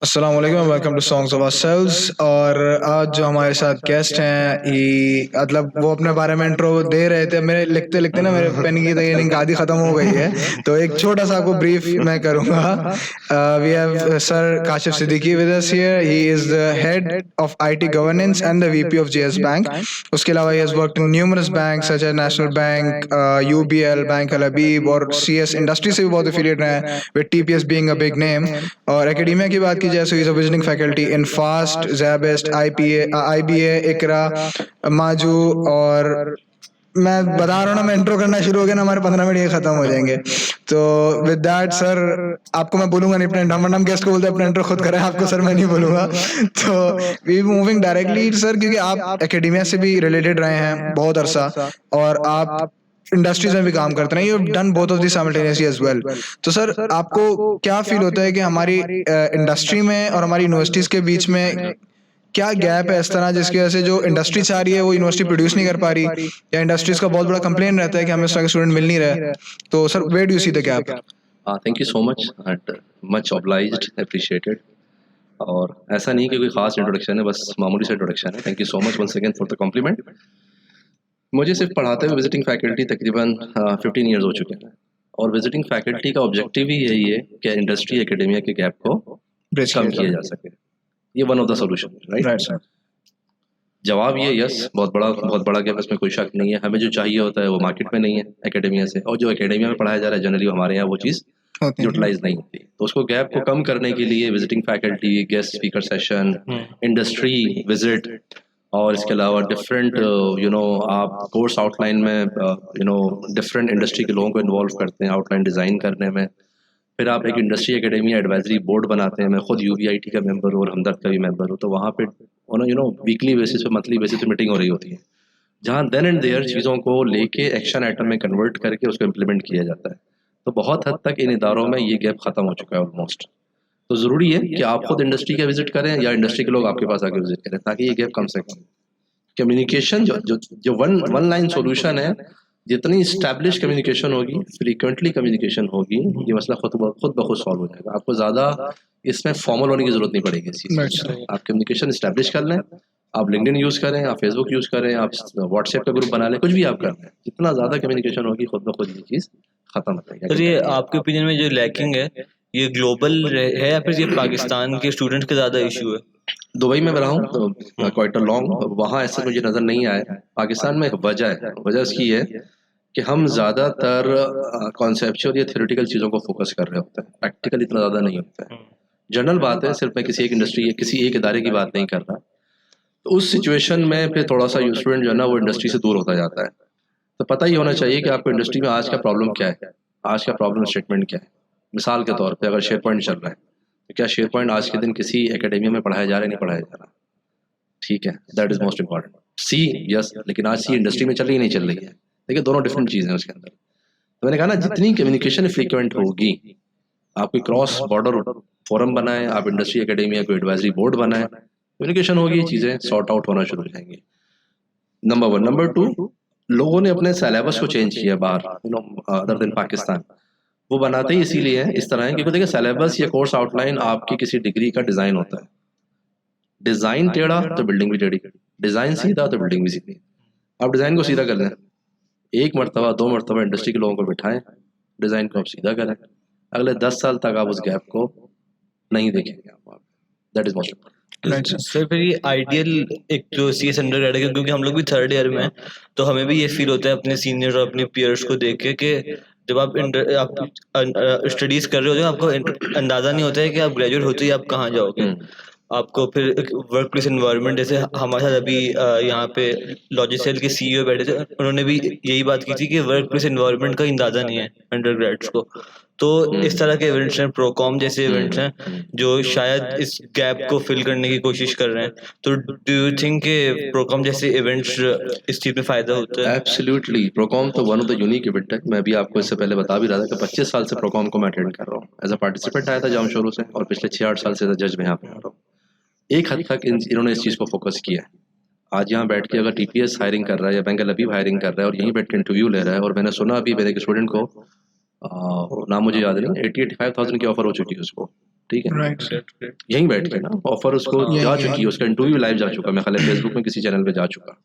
अस्सलाम वालेकुम, welcome to songs of ourselves. और आज जो हमारे साथ गेस्ट हैं ये मतलब वो अपने बारे में इंट्रो दे रहे थे। मेरे लिखते लिखते ना मेरे पेन की तो इंक आधी खत्म हो गई है, तो एक छोटा सा आपको ब्रीफ मैं करूंगा। We have sir Kashif Siddiqui with us here. He is the head of IT governance and the VP of JS bank. उसके अलावा he has worked in numerous banks such as National Bank, UBL, bank Al Habib, और CS industry से भी बहुत affiliate रहे हैं, with TPS being a big name. और academia की बात की जाए so is a visiting faculty in FAST, ज़ैबिस्ट, IPA, IBA, इकरा, माजू। और मैं बता रहा हूँ ना, मैं इंट्रो करना शुरू हो गया ना, हमारे 15 मिनट ये खत्म हो जाएंगे। तो विद दैट सर, आपको मैं बोलूंगा नहीं, अपने हम गेस्ट को बोलते हैं अपना इंट्रो खुद करें, आपको सर मैं नहीं बोलूंगा। तो वी मूविंग डायरेक्टली सर, क्योंकि आप एकेडमिया से भी रिलेटेड रहे हैं बहुत अरसा, और आप इंडस्ट्रीज में भी काम करते हैं। You have done both of this simultaneously as well. तो सर, आपको क्या फील होता है कि हमारी इंडस्ट्री में और हमारी यूनिवर्सिटीज के बीच में क्या गैप है इस तरह, जिसकी वजह से जो इंडस्ट्री चाह रही है वो यूनिवर्सिटी प्रोड्यूस नहीं कर पा रही, या इंडस्ट्रीज का बहुत बड़ा कंप्लेन रहता है कि हमें उस तरह के स्टूडेंट मिल नहीं रहे? तो sir, where do you see the gap? Thank you so much and much obliged, appreciated. और ऐसा नहीं कि कोई खास इंट्रोडक्शन है, बस मामूली सा इंट्रोडक्शन है। Thank you so much once again for the compliment. मुझे सिर्फ पढ़ाते हुए विजिटिंग फैकल्टी तकरीबन 15 ईयर्स हो चुके हैं, और विजिटिंग फैकल्टी का ऑब्जेक्टिव ही यही है कि इंडस्ट्री एकेडेमिया के गैप को कम किया जा सके। ये one of the solution, right? जवाब ये यस, बहुत बड़ा गैप, इसमें कोई शक नहीं है। हमें जो चाहिए होता है वो मार्केट में नहीं है एकेडेमिया से, और जो एकेडेमिया में पढ़ाया जा रहा है जनरली हमारे यहाँ वो चीज़ यूटिलाइज नहीं होती। तो उसको गैप को कम करने के लिए visiting faculty, guest speaker session, industry visit, और इसके अलावा डिफरेंट आप कोर्स आउटलाइन में डिफरेंट इंडस्ट्री के लोगों को इन्वॉल्व करते हैं आउटलाइन डिज़ाइन करने में। फिर आप एक इंडस्ट्री एकेडेमिया एडवाइजरी बोर्ड बनाते हैं। मैं खुद यूबीआईटी का मेंबर हूँ और हमदर्द का भी मेंबर हूँ। तो वहाँ पे वीकली बेसिस पे, मंथली बेसिस पे मीटिंग हो रही होती है, जहाँ देन एंड देयर चीज़ों को लेके एक्शन आइटम में कन्वर्ट करके उसको इम्प्लीमेंट किया जाता है। तो बहुत हद तक इन इदारों में ये गैप ख़त्म हो चुका है ऑलमोस्ट। तो ज़रूरी है कि आप खुद इंडस्ट्री का विजिट करें या इंडस्ट्री के लोग आपके पास आके विजिट करें, ताकि ये गैप कम से कम। कम्युनिकेशन जो वन लाइन सॉल्यूशन है, जितनी स्टैब्लिश कम्युनिकेशन होगी, फ्रीक्वेंटली कम्युनिकेशन होगी, ये मसला खुद ब खुद सॉल्व हो जाएगा। आपको ज़्यादा इसमें फॉर्मल होने की ज़रूरत नहीं पड़ेगी इस चीज़ में। आप कम्युनिकेशन स्टैब्लिश कर लें, आप लिंक्डइन यूज़ करें, आप फेसबुक यूज़ करें, आप व्हाट्सएप का ग्रुप बना लें, कुछ भी आप कर लें। जितना ज़्यादा कम्युनिकेशन होगी, खुद ब खुद ये चीज़ ख़त्म हो जाएगी। सर, ये आपके ओपिनियन में जो लैकिंग है, ये ग्लोबल है या फिर ये पाकिस्तान के स्टूडेंट्स का ज़्यादा इशू है? दुबई में रहा हूँ तो क्वाइट अ लॉन्ग, वहाँ ऐसा मुझे नज़र नहीं आया। पाकिस्तान में वजह इसकी है कि हम ज़्यादातर कॉन्सेप्चुअल या थ्योरेटिकल चीज़ों को फोकस कर रहे होते हैं, प्रैक्टिकल इतना ज़्यादा नहीं होता है। जनरल बात है, सिर्फ मैं किसी एक इंडस्ट्री या किसी एक इदारे की बात नहीं कर रहा। तो उस सिचुएशन में फिर थोड़ा सा स्टूडेंट जो है ना वो इंडस्ट्री से दूर होता जाता है। तो पता ही होना चाहिए कि आपको इंडस्ट्री में आज का प्रॉब्लम क्या है, आज का प्रॉब्लम स्टेटमेंट क्या है। मिसाल के तौर पे अगर शेयर पॉइंट चल रहा है, तो क्या शेयर पॉइंट आज के दिन किसी एकेडेमिया में पढ़ाया जा रहा है, नहीं पढ़ाया जा रहा? ठीक है, that is most important. See yes, लेकिन आज सी इंडस्ट्री में चल रही नहीं चल रही है। देखिए, दोनों डिफरेंट चीज़ें हैं उसके अंदर। तो मैंने कहा ना, जितनी कम्युनिकेशन फ्रीक्वेंट होगी, आप कोई क्रॉस बॉर्डर फोरम बनाएं, आप इंडस्ट्री एकेडेमिया को एडवाइजरी बोर्ड बनाएं, कम्युनिकेशन होगी, चीज़ें सॉर्ट आउट होना शुरू हो जाएंगी। नंबर 1। नंबर 2, लोगों ने अपने सिलेबस को चेंज किया बाहर, अदर देन पाकिस्तान। वो बनाते ही इसीलिए हैं इस तरह है क्योंकि देखिए, सिलेबस या कोर्स आउटलाइन आपकी किसी डिग्री का डिज़ाइन होता है। डिज़ाइन टेढ़ा तो बिल्डिंग भी टेढ़ी, डिज़ाइन सीधा तो बिल्डिंग भी सीधी। आप डिज़ाइन को सीधा कर लें, एक मरतबा 2 मरतबा इंडस्ट्री के लोगों को बिठाएं, डिज़ाइन को आप सीधा करें, अगले 10 साल तक आप उस गैप को नहीं देखेंगे। That is most important. Sir, फिर ये आइडियल एक जो सीएस अंडरग्रेड है, क्योंकि हम लोग भी थर्ड ईयर में हैं, तो हमें भी ये फील होता है अपने सीनियर और अपने पीयर्स को देख के कि जब आप स्टडीज कर रहे होते हैं, आपको अंदाजा नहीं होता है कि आप ग्रेजुएट होते ही आप कहाँ जाओगे। आपको फिर वर्क प्लेस एनवायरनमेंट, जैसे हमारे साथ अभी यहाँ पे लॉजिसेल के सीईओ बैठे थे, उन्होंने भी यही बात की थी कि वर्क प्लेस एनवायरनमेंट का अंदाजा नहीं है अंडरग्रेड्स को। तो इस तरह के इवेंट्स हैं, प्रोकॉम जैसे इवेंट्स हैं, जो शायद इस गैप को फिल करने की कोशिश कर रहे हैं। तो डू यू थिंक कि प्रोकॉम जैसे इवेंट्स इस चीज़ में फ़ायदा होता है? एब्सोल्युटली, प्रोकॉम तो one of the unique event है। मैं भी आपको इससे पहले बता भी रहा था कि 25 साल से प्रोकॉम को मैं अटेंड कर रहा हूँ। एज अ पार्टिसिपेंट आया था जामशोरू से, और पिछले 6-8 साल से जज में यहाँ पे आ रहा हूँ। एक हद तक इन्होंने इस चीज़ को फोकस किया है। आज यहाँ बैठ के अगर टीपीएस हायरिंग कर रहा है या बैंक अल हबीब हायरिंग कर रहा है और यहीं बैठ के इंटरव्यू ले रहा है, और मैंने सुना अभी मेरे एक स्टूडेंट को नाम मुझे याद नहीं, 80-85,000 की ऑफर हो चुकी है उसको, ठीक है, राइट यहीं बैठ के ना ऑफर उसको जा यहीं- चुकी है, उसका इंटरव्यू लाइव जा चुका, मैं खाली फेसबुक में किसी चैनल पे जा चुका।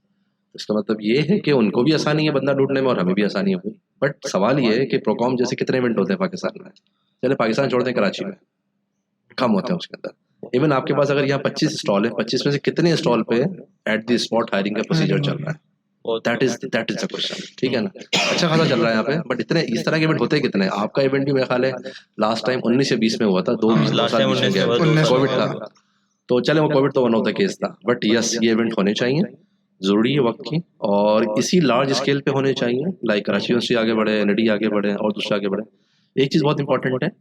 इसका मतलब ये है कि उनको भी आसानी है बंदा ढूंढने में और हमें भी आसानी है। बट सवाल ये है कि प्रोकॉम जैसे कितने इवेंट होते हैं पाकिस्तान में, चले पाकिस्तान छोड़ दें, कराची में कम होते हैं उसके अंदर। इवन आपके पास अगर यहाँ 25 स्टॉल है, 25 में से कितने स्टॉल पे एट द स्पॉट हायरिंग का प्रोसीजर चल रहा है, दैट इज द क्वेश्चन, ठीक है ना। अच्छा खासा चल रहा है यहाँ पे, बट इतने इस तरह के इवेंट होते कितने हैं? आपका इवेंट भी मेरा ख्याल है लास्ट टाइम 19 या 20 में हुआ था, दो last साल time बीच में 19 गया, के बाद 2 साल कोविड हुआ था। तो चले वो कोविड तो वन ऑफ द केस था, बट यस ये इवेंट होने चाहिए, ज़रूरी है वक्त की, और इसी लार्ज स्केल पे होने चाहिए। लाइक कराची यूनिवर्सिटी आगे बढ़े, NID आगे बढ़े और दूसरे आगे बढ़े। एक चीज़ बहुत इंपॉर्टेंट है,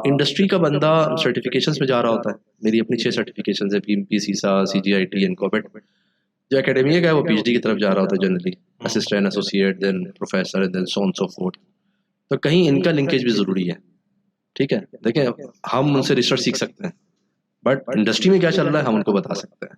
इंडस्ट्री का बंदा सर्टिफिकेशंस में जा रहा होता है। मेरी अपनी 6 सर्टिफिकेशंस है, PMP, CISA, CGIT, इनकॉबेट। जो एकेडमिक है वो PhD की तरफ जा रहा होता है generally, assistant, associate, then professor, then so on so forth. तो कहीं इनका लिंकेज भी ज़रूरी है, ठीक है। देखें, हम उनसे रिसर्च सीख सकते हैं, बट इंडस्ट्री में क्या चल रहा है हम उनको बता सकते हैं।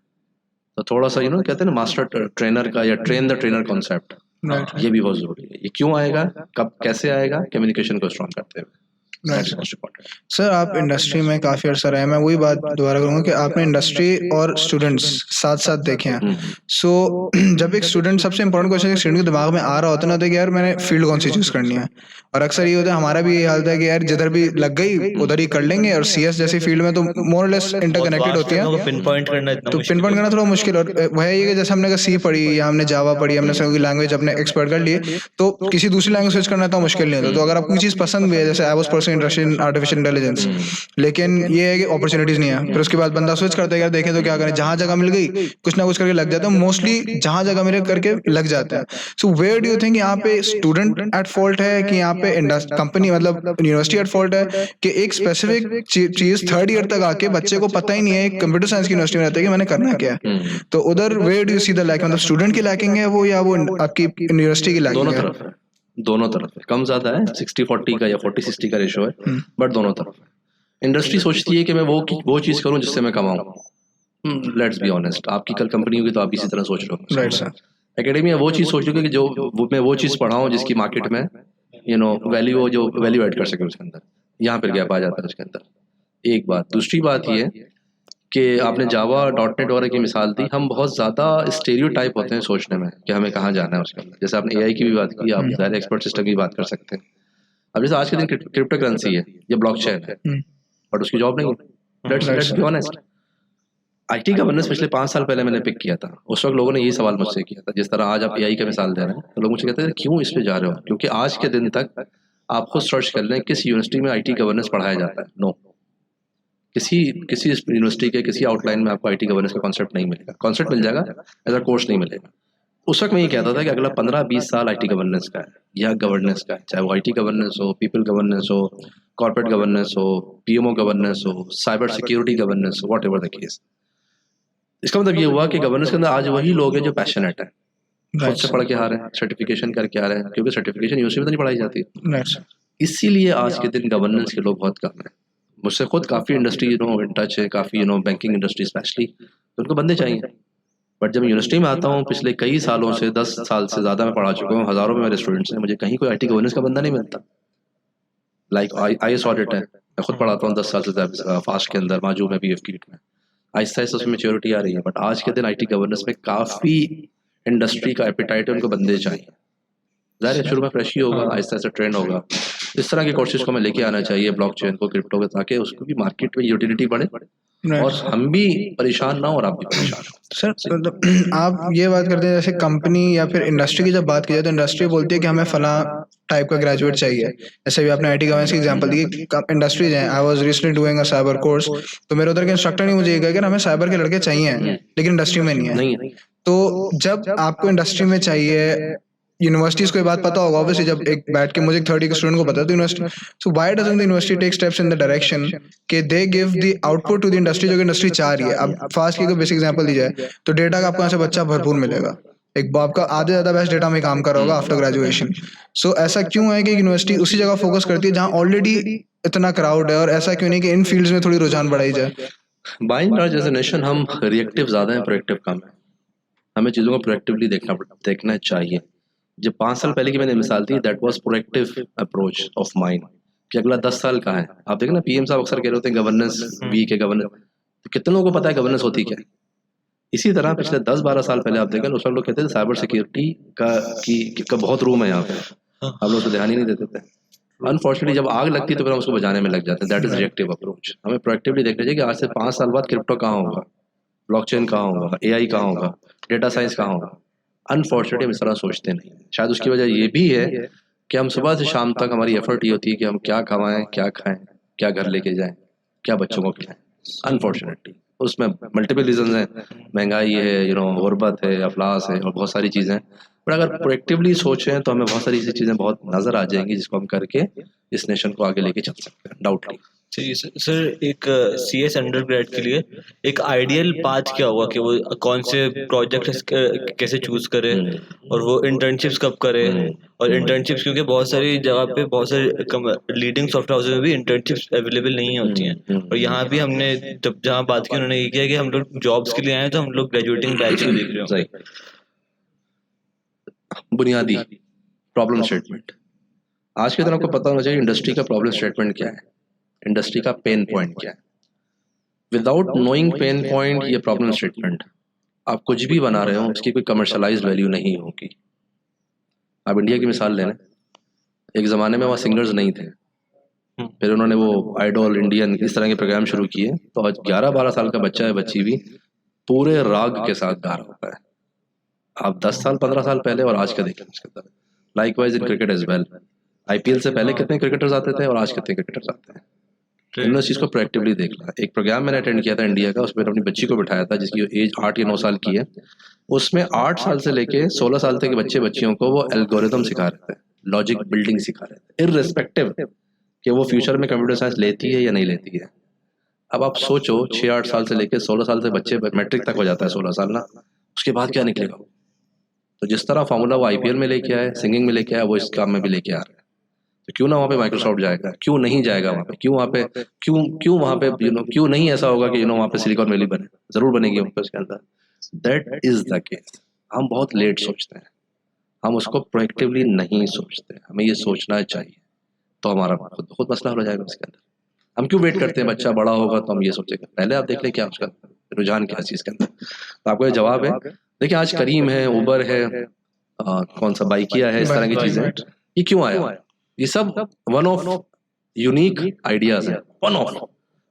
तो थोड़ा सा कहते हैं ना मास्टर ट्रेनर का या train the trainer concept, right ये भी बहुत ज़रूरी है। ये क्यों आएगा, कब, कैसे आएगा, कम्युनिकेशन को स्ट्रॉन्ग करते हुए। That's most important. सर आप इंडस्ट्री में काफ़ी अर्सा रहे हैं, मैं वही बात दोबारा करूँगा कि आपने इंडस्ट्री और स्टूडेंट्स साथ साथ देखे हैं। सो जब एक स्टूडेंट, सबसे इंपॉर्टेंट क्वेश्चन एक स्टूडेंट के दिमाग में आ रहा होता है ना, तो कि यार मैंने फील्ड कौन सी चूज़ करनी है। और अक्सर ये होता है, हमारा भी ये हाल था कि यार जिधर भी लग गई उधर ही कर लेंगे, और CS जैसी फील्ड में तो मोर लेस इंटरकनेक्टेड होती है, पिन पॉइंट करना इतना तो पिन पॉइंट करना थोड़ा मुश्किल। और वह ये कि जैसे हमने अगर C पढ़ी या हमने जावा पढ़ी, हमने सभी लैंग्वेज अपने एक्सपर्ट कर लिए, तो किसी दूसरी लैंग्वेज स्विच करना तो मुश्किल नहीं होता। तो अगर आपको कोई चीज़ पसंद भी है, जैसे I was personally interested in artificial intelligence, लेकिन ये है कि अपॉर्चुनिटीज नहीं है, फिर उसके बाद बंदा स्विच करता है, यार देखें तो क्या करें, जहाँ जगह मिल गई कुछ ना कुछ करके लग जाता है, मोस्टली जहाँ जगह मिले करके लग जाता है। So where do you think यहाँ पे स्टूडेंट एट फॉल्ट है कि यहाँ पे कंपनी मतलब यूनिवर्सिटी एट फॉल्ट है कि एक स्पेसिफिक चीज 3rd ईयर तक आके बच्चे को पता ही नहीं है, कंप्यूटर साइंस की यूनिवर्सिटी में रहता है कि मैंने करना क्या है। तो उधर where do you see the lack, मतलब स्टूडेंट की लैकिंग है वो, या वो आपकी यूनिवर्सिटी की लैकिंग दोनों है? तरफ है, दोनों तरफ है। कम ज़्यादा है, 60-40 का या 40-60 का रेशो है, बट दोनों तरफ है। इंडस्ट्री सोचती है कि मैं वो चीज़ करूं जिससे मैं कमाऊं। लेट्स बी ऑनेस्ट, आपकी कल कंपनी होगी तो आप इसी तरह सोच लो। Right sir. एकेडमिया वो चीज़ सोच लो कि मैं वो चीज़ पढ़ाऊं जिसकी मार्केट में वैल्यू हो, जो वैल्यू ऐड कर सके उसके अंदर। यहाँ पर गैप आ जाता है उसके अंदर। एक बात, दूसरी बात ये कि आपने जावा .NET वगैरह की मिसाल दी, हम बहुत ज़्यादा स्टेरियोटाइप होते हैं सोचने में कि हमें कहाँ जाना है उसके अंदर। जैसे आपने AI की भी बात की, आप ज़्यादा एक्सपर्ट सिस्टम की बात कर सकते हैं। अब जैसे आज के दिन क्रिप्टो करेंसी है, ये ब्लॉकचेन है, बट उसकी जॉब नहीं है। Let's be honest, IT governance पिछले 5 साल पहले मैंने पिक किया था। उस वक्त लोगों ने यही सवाल मुझसे किया था, जिस तरह आज आप AI का मिसाल दे रहे हैं, तो लोग मुझे कहते हैं क्यों इस पे जा रहे हो, क्योंकि आज के दिन तक आप खुद सर्च कर लें किस यूनिवर्सिटी में IT गवर्नेंस पढ़ाया जाता है। नो, किसी यूनिवर्सिटी के किसी आउटलाइन में आपको IT गवर्नेंस का कॉन्सेप्ट नहीं मिलेगा। कॉन्सेप्ट मिल जाएगा, एज अ कोर्स नहीं मिलेगा। उस वक्त मैं ये कहता था कि अगला 15-20 साल IT गवर्नेंस का है या गवर्नेंस का है, चाहे वो IT गवर्नेंस हो, पीपल गवर्नेंस हो, कॉर्पोरेट गवर्नेंस हो, PMO गवर्नेंस हो, साइबर सिक्योरिटी गवर्नेंस हो, वॉट एवर द केस। इसका मतलब ये हुआ कि गवर्नेंस के अंदर आज वही लोग हैं जो पैशनेट है, खुद से पढ़ के आ रहे हैं, सर्टिफिकेशन करके आ रहे हैं, क्योंकि सर्टिफिकेशन यूनिवर्सिटी में तो नहीं पढ़ाई जाती। इसीलिए आज के दिन गवर्नेंस के लोग बहुत कम हैं। मुझसे खुद काफ़ी इंडस्ट्री इन टच है, काफ़ी बैंकिंग इंडस्ट्री स्पेशली, तो उनको बंदे चाहिए। बट जब मैं यूनिवर्सिटी में आता हूँ, पिछले कई सालों से 10 साल से ज़्यादा मैं पढ़ा चुका हूँ, हज़ारों में मेरे स्टूडेंट्स हैं, मुझे कहीं कोई IT गवर्नेंस का बंदा नहीं मिलता। लाइक IAS ऑडिट है, मैं खुद पढ़ाता हूँ 10 साल से फास्ट के अंदर, माजू में, BF किट में। आहिस्ता आहिस्ता उसमें मेच्योरिटी आ रही है, बट आज के दिन IT गवर्नेंस में काफ़ी इंडस्ट्री का एपिटाइट है, उनको बंदे चाहिए। ज़ाहिर है शुरू में फ्रेश ही होगा, आहिस्ता आहिस्ता ट्रेंड होगा। इस तरह के कोर्सेज को हमें लेके आना चाहिए, ब्लॉकचेन को, क्रिप्टो को, ताकि उसको भी मार्केट में यूटिलिटी बढ़े और हम भी परेशान ना हो और आप भी परेशान हो। सर मतलब आप ये बात करते हैं, जैसे कंपनी या फिर इंडस्ट्री की जब बात की जाए तो इंडस्ट्री बोलती है कि हमें फला टाइप का ग्रेजुएट चाहिए। जैसे भी आपने IT गवर्नेंस की एग्जांपल दी, इंडस्ट्रीज हैं, I was recently doing a cyber course, तो मेरे उधर के इंस्ट्रक्टर ने मुझे ये कहा कि हमें साइबर के लड़के चाहिए, लेकिन इंडस्ट्री में नहीं है। तो जब आपको इंडस्ट्री में चाहिए, यूनिवर्सिटीज को ये बात पता होगा ऑब्वियसली, जब एक बैठ के मुझे 30 के स्टूडेंट को पता है तो university, so why doesn't the university take steps in the direction कि they give the output to the industry जो कि इंडस्ट्री चाह रही है। अब फास्ट की बेसिक एग्जांपल दी जाए तो डेटा का आपको यहाँ से बच्चा भरपूर मिलेगा, एक बाप का आधे ज्यादा बेस्ट डेटा में काम कर रहा होगा आफ्टर ग्रेजुएशन। सो ऐसा क्यों है कि यूनिवर्सिटी उसी जगह फोकस करती है जहाँ ऑलरेडी इतना क्राउड है, और ऐसा क्यों नहीं कि इन फील्ड्स में थोड़ी रुझान बढ़ाई जाए? By and large as a nation हम रिएक्टिव ज़्यादा हैं, प्रोएक्टिव कम है। हमें चीज़ों को प्रोएक्टिवली देखना चाहिए। जो 5 साल पहले की मैंने मिसाल दी, that was proactive approach of mind कि अगला 10 साल का है। आप देखें ना, पीएम साहब अक्सर कह रहे होते हैं गवर्नेंस वीक है, गवर्नेंस, तो कितने लोगों को पता है गवर्नेंस होती क्या है? इसी तरह पिछले 10-12 साल पहले आप देखें, उस वक्त लोग कहते थे साइबर सिक्योरिटी का बहुत रूम है यहाँ पे, हम लोग तो ध्यान ही नहीं देते थे। अनफॉर्चुनेटली जब आग लगती है तो फिर हम उसको बचाने में लग जाते हैं। That is reactive approach. हमें प्रोएक्टिवली देखना चाहिए कि आज से 5 साल बाद क्रिप्टो कहाँ होगा, ब्लॉकचेन कहाँ होगा, एआई कहाँ होगा, डेटा साइंस कहाँ होगा। अनफॉर्चुनेटली हम इस तरह सोचते नहीं। शायद उसकी वजह ये भी है कि हम सुबह से शाम तक हमारी एफर्ट ये होती है कि हम क्या कमाएं, क्या खाएं, क्या घर लेके जाएं, क्या बच्चों को खिलाएं। अनफॉर्चुनेटली उसमें मल्टीपल रीजन है, महंगाई है, गुर्बत है, अफलास है और बहुत सारी चीज़ें हैं। बट अगर प्रोएक्टिवली सोचें तो हमें बहुत सारी ऐसी चीज़ें बहुत नज़र आ जाएंगी जिसको हम करके इस नेशन को आगे लेके चल सकते हैं, डाउटली। जी सर, एक सीएस अंडर ग्रेड के लिए एक आइडियल पाथ क्या होगा कि वो कौन से प्रोजेक्ट कैसे चूज करे और वो इंटर्नशिप्स कब करे? और इंटर्नशिप्स क्योंकि बहुत सारी जगह पे बहुत सारे लीडिंग सॉफ्टवेयर हाउसेस में भी इंटर्नशिप्स अवेलेबल नहीं होती हैं। और यहाँ भी हमने जब जहाँ बात की उन्होंने ये किया कि हम लोग जॉब्स के लिए आए तो हम लोग ग्रेजुएटिंग बैच को देख रहे हैं। बुनियादी प्रॉब्लम स्टेटमेंट आज के दिन आपको पता होना चाहिए इंडस्ट्री का प्रॉब्लम स्टेटमेंट क्या है, इंडस्ट्री का पेन पॉइंट क्या है। विदाउट नोइंग पेन पॉइंट ये प्रॉब्लम स्टेटमेंट आप कुछ भी बना रहे हो उसकी कोई कमर्शलाइज्ड वैल्यू नहीं होगी। आप इंडिया की मिसाल लें, एक ज़माने में वहाँ सिंगर्स नहीं थे, फिर उन्होंने वो आइडल इंडियन इस तरह के प्रोग्राम शुरू किए, तो आज 11-12 साल का बच्चा है, बच्ची भी पूरे राग के साथ गा रहा होता है। आप 10 साल 15 साल पहले और आज का देखें उसके अंदर। Likewise in cricket as well, IPL से पहले कितने क्रिकेटर्स आते थे और आज कितने क्रिकेटर्स आते हैं। इन्होंने इस चीज़ को प्रोएक्टिवली देखना। एक प्रोग्राम मैंने अटेंड किया था इंडिया का, उसमें अपनी बच्ची को बिठाया था जिसकी एज 8 या 9 साल की है। उसमें 8 साल से लेके 16 साल तक के बच्चे बच्चियों को वो एल्गोरिदम सिखा रहे थे, लॉजिक बिल्डिंग सिखा रहे थे, इररिस्पेक्टिव कि वो फ्यूचर में कंप्यूटर साइंस लेती है या नहीं लेती है। अब आप सोचो 6-8 साल से लेके 16 साल से बच्चे मैट्रिक तक हो जाता है 16 साल ना, उसके बाद क्या निकलेगा। तो जिस तरह फार्मूला वो आईपीएल में लेके आए, सिंगिंग में लेके आए, वो इस काम में भी लेके आ रहे हैं। तो क्यों ना वहाँ पे माइक्रोसॉफ्ट जाएगा, क्यों नहीं जाएगा वहाँ पे, क्यों वहाँ पे क्यों वहाँ पे क्यों नहीं ऐसा होगा कि वहाँ पे सिलिकॉन वैली बने, जरूर बनेगी वहाँ पे उसके अंदर। That is the case. हम बहुत लेट सोचते हैं, हम उसको प्रोएक्टिवली नहीं सोचते। हमें ये सोचना चाहिए, तो हमारा खुद मसला हो जाएगा उसके अंदर। हम क्यों वेट करते हैं बच्चा बड़ा होगा तो हम ये सोचेंगे, पहले आप देख लें क्या उसका रुझान क्या चीज़ के अंदर। तो आपको ये जवाब है। देखिए आज करीम है, उबर है, कौन सा बाइकिया है, इस तरह की चीज़ें, ये क्यों आया? ये सब वन ऑफ यूनिक आइडियाज है, वन ऑफ।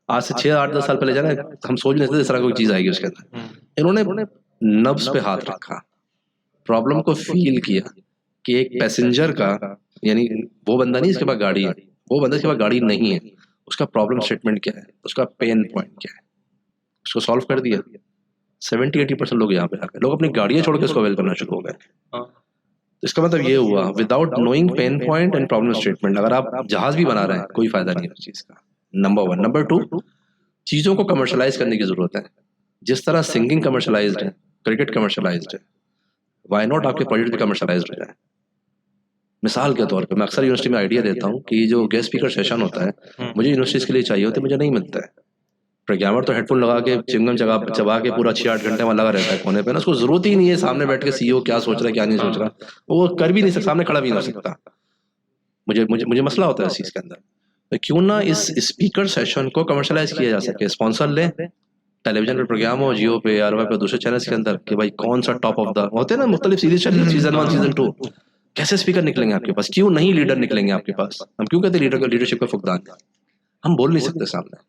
आज से 6-8-10 साल पहले जाना हम सोच नहीं सकते इस तरह कोई चीज़ आएगी उसके अंदर। इन्होंने नब्ज पे हाथ रखा, प्रॉब्लम को फील किया कि एक पैसेंजर का, यानी वो बंदा नहीं जिसके पास गाड़ी है, वो बंदा जिसके पास गाड़ी नहीं है, उसका प्रॉब्लम स्टेटमेंट क्या है, उसका पेन पॉइंट क्या है, उसको सॉल्व कर दिया। 70-80% लोग यहाँ पे आ गए, लोग अपनी गाड़ियाँ छोड़ के उसको अवेल करना शुरू हो गए। इसका मतलब ये हुआ without knowing pain point and problem statement अगर आप जहाज भी बना रहे हैं कोई फायदा नहीं है उस चीज़ का। नंबर 1। नंबर 2, चीज़ों को कमर्शलाइज करने की ज़रूरत है। जिस तरह सिंगिंग कमर्शलाइज्ड है, क्रिकेट कमर्शलाइज्ड है, वाई नॉट आपके प्रोजेक्ट भी कमर्शलाइज्ड हो जाए। मिसाल के तौर पे मैं अक्सर यूनिवर्सिटी में आइडिया देता हूँ कि जो गेस्ट स्पीकर सेशन होता है मुझे यूनिवर्सिटीज़ के लिए चाहिए होते, मुझे नहीं मिलता है। प्रोग्रामर तो हेडफोन लगा के चिंगम चबा के पूरा 6-8 घंटे वहाँ लगा रहता है कोने पे ना, उसको जरूरत ही नहीं है सामने बैठ के सीईओ क्या सोच रहा है क्या नहीं सोच रहा, वो कर भी नहीं सकता, सामने खड़ा भी नहीं हो सकता। मुझे मसला होता है इस चीज़ के अंदर। तो क्यों ना इस स्पीकर सेशन को कमर्शलाइज किया जा सके, स्पॉन्सर लें, टेलीविजन पर प्रोग्राम हो, जियो पे, आरवाई पे, दूसरे चैनल्स के अंदर कि भाई कौन सा टॉप ऑफ द होते हैं ना मुख्तलिफ सीरीज चैनल, सीजन 1 सीजन 2, कैसे स्पीकर निकलेंगे आपके पास, क्यों नहीं लीडर निकलेंगे आपके पास। हम क्यों कहते हैं लीडरशिप का फुकदान, हम बोल नहीं सकते सामने,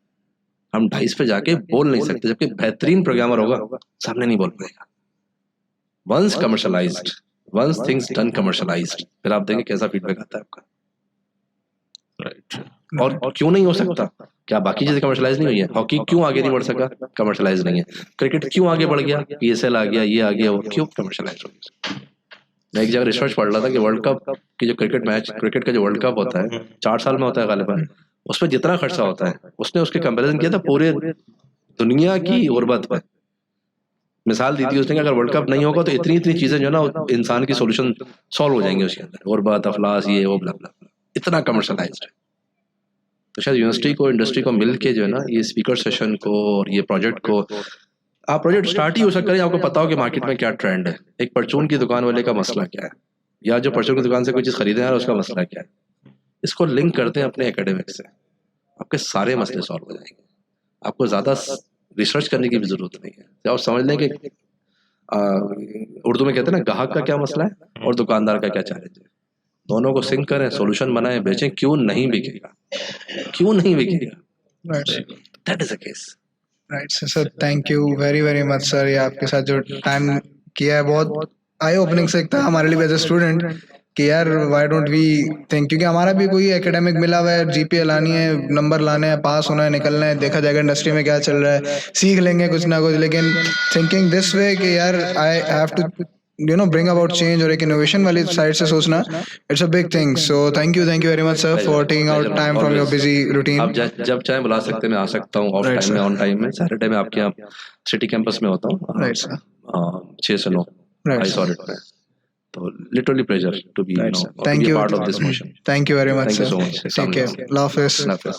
हम ढाइस पे जाके बोल नहीं सकते, जबकि बेहतरीन प्रोग्रामर होगा सामने नहीं बोल पाएगा। Once commercialised, once things done commercialised, फिर आप देखेंगे कैसा फीडबैक आता है आपका। राइट। और क्यों नहीं हो सकता, क्या बाकी चीजें कमर्शलाइज नहीं हुई है? हॉकी क्यों आगे नहीं बढ़ सका, कमर्शलाइज नहीं है। क्रिकेट क्यों आगे बढ़ गया, पीएसएल आ गया, ये आ गया, वो क्यों कमर्शलाइज हो गया। मैं एक जगह रिसर्च पढ़ रहा था कि वर्ल्ड कप की जो क्रिकेट का जो वर्ल्ड कप होता है 4 साल में होता है गालिबन, उसमें जितना खर्चा होता है उसने उसके कंपैरिजन किया था पूरे दुनिया की गुर्बत पर। मिसाल दी थी उसने कि अगर वर्ल्ड कप नहीं होगा तो इतनी चीजें जो ना इंसान की सोल्यूशन सॉल्व हो जाएंगे उसके अंदर, गुर्बत, अफलास, ये वो, ब्ला ब्ला, इतना कमर्शलाइज्ड है। तो शायद यूनिवर्सिटी को, इंडस्ट्री को मिल के जो है ना ये स्पीकर सेशन को और ये प्रोजेक्ट को, आप प्रोजेक्ट स्टार्ट ही हो सकता है, आपको पता हो कि मार्केट में क्या ट्रेंड है, एक परचून की दुकान वाले का मसला क्या है, या जो परचून की दुकान से कोई चीज़ खरीदे यार उसका मसला क्या है, इसको लिंक करते हैं अपने एकेडमिक से, आपके सारे मसले सॉल्व हो जाएंगे। आपको ज़्यादा रिसर्च करने की भी ज़रूरत नहीं है। जब आप समझ लें कि उर्दू में कहते हैं ना ग्राहक का क्या मसला है और दुकानदार का क्या चैलेंज है, दोनों को सिंक करें, सॉल्यूशन बनाएं, बेचें, क्यों नहीं बिकेगा, क्यों नहीं बिकेगा, right that is the case. Right sir, thank you very very much sir. ये आपके साथ जो टाइम किया है बहुत आई ओपनिंग से था हमारे लिए एज ए स्टूडेंट कि यार व्हाई डोंट वी थिंक, क्योंकि हमारा भी कोई एकेडमिक मिला हुआ है, जीपीए लानी है, नंबर लाने हैं, पास होना है, निकलना है, देखा जाएगा इंडस्ट्री में क्या चल रहा है, सीख लेंगे कुछ ना कुछ। लेकिन थिंकिंग दिस वे कि यार I have to bring about change और एक इनोवेशन वाली साइड से सोचना, it's a big thing. So thank you very much sir for taking out time from your busy routine. आप जब चाहे बुला सकते हैं, मैं आ सकता हूँ, ऑफ Right, टाइम में, sir. ऑन टाइम में। सैटरडे में आपके यहाँ सिटी कैंपस में होता हूँ, राइट सर, 6 से 9 Right, I sir. Saw it में। तो literally pleasure to be Right, sir. Thank you. Part of this motion. Thank you very much, Thank you sir. so much. Take care. Allah Hafiz. Hafiz.